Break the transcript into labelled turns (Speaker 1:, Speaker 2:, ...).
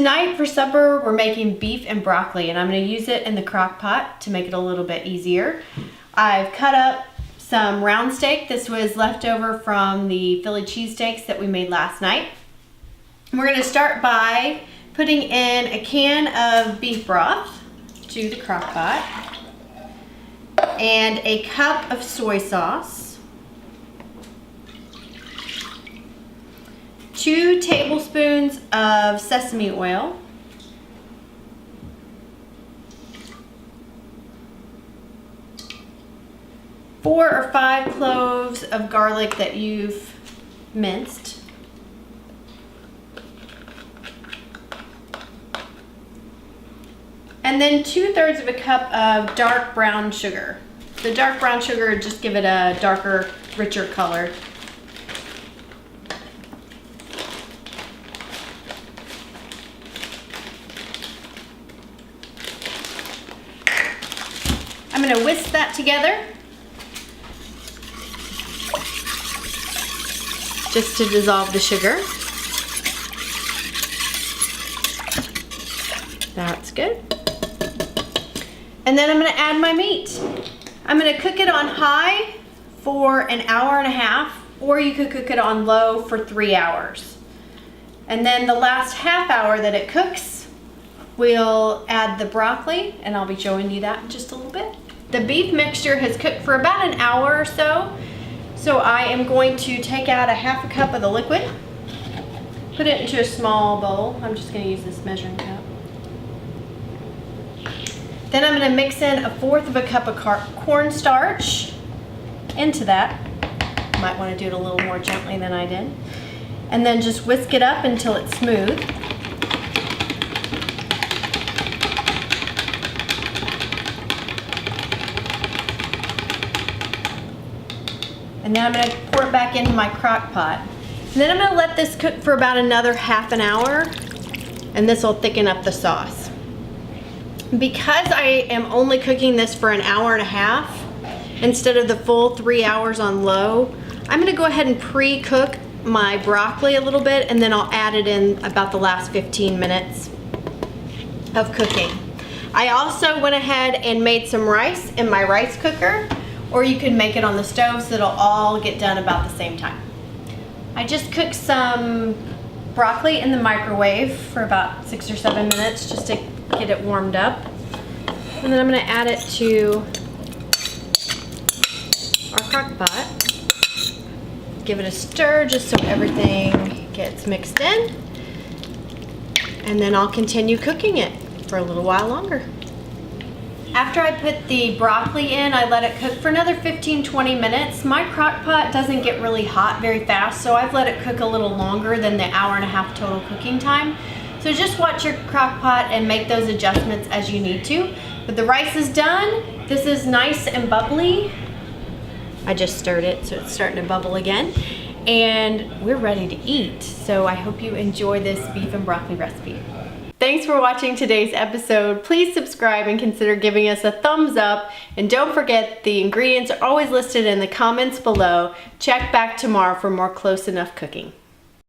Speaker 1: Tonight for supper, we're making beef and broccoli, and I'm going to use it in the crock pot to make it a little bit easier. I've cut up some round steak. This was left over from the Philly cheesesteaks that we made last night. We're going to start by putting in a can of beef broth to the crock pot and a cup of soy sauce, 2 tablespoons of sesame oil, four or 5 cloves of garlic that you've minced, and then 2/3 of a cup of dark brown sugar. The dark brown sugar just give it a darker, richer color. I'm going to whisk that together just to dissolve the sugar. That's good. And then I'm going to add my meat. I'm going to cook it on high for an hour and a half, or you could cook it on low for 3 hours. And then the last half hour that it cooks, we'll add the broccoli, and I'll be showing you that in just a little bit. The beef mixture has cooked for about an hour or so, so I am going to take out a 1/2 cup of the liquid, put it into a small bowl. I'm just going to use this measuring cup. Then I'm going to mix in 1/4 of a cup of cornstarch into that. Might want to do it a little more gently than I did. And then just whisk it up until it's smooth. And then I'm going to pour it back into my crock pot. And then I'm going to let this cook for about another half an hour, and this will thicken up the sauce. Because I am only cooking this for an hour and a half instead of the full 3 hours on low, I'm going to go ahead and pre-cook my broccoli a little bit, and then I'll add it in about the last 15 minutes of cooking. I also went ahead and made some rice in my rice cooker, or you could make it on the stove so it'll all get done about the same time. I just cooked some broccoli in the microwave for about 6 or 7 minutes just to get it warmed up. And then I'm going to add it to our crock pot. Give it a stir just so everything gets mixed in. And then I'll continue cooking it for a little while longer. After I put the broccoli in, I let it cook for another 15-20 minutes. My crock pot doesn't get really hot very fast, so I've let it cook a little longer than the hour and a half total cooking time. So just watch your crock pot and make those adjustments as you need to. But the rice is done. This is nice and bubbly. I just stirred it, so it's starting to bubble again. And we're ready to eat. So I hope you enjoy this beef and broccoli recipe. Thanks for watching today's episode. Please subscribe and consider giving us a thumbs up. And don't forget, the ingredients are always listed in the comments below. Check back tomorrow for more close enough cooking.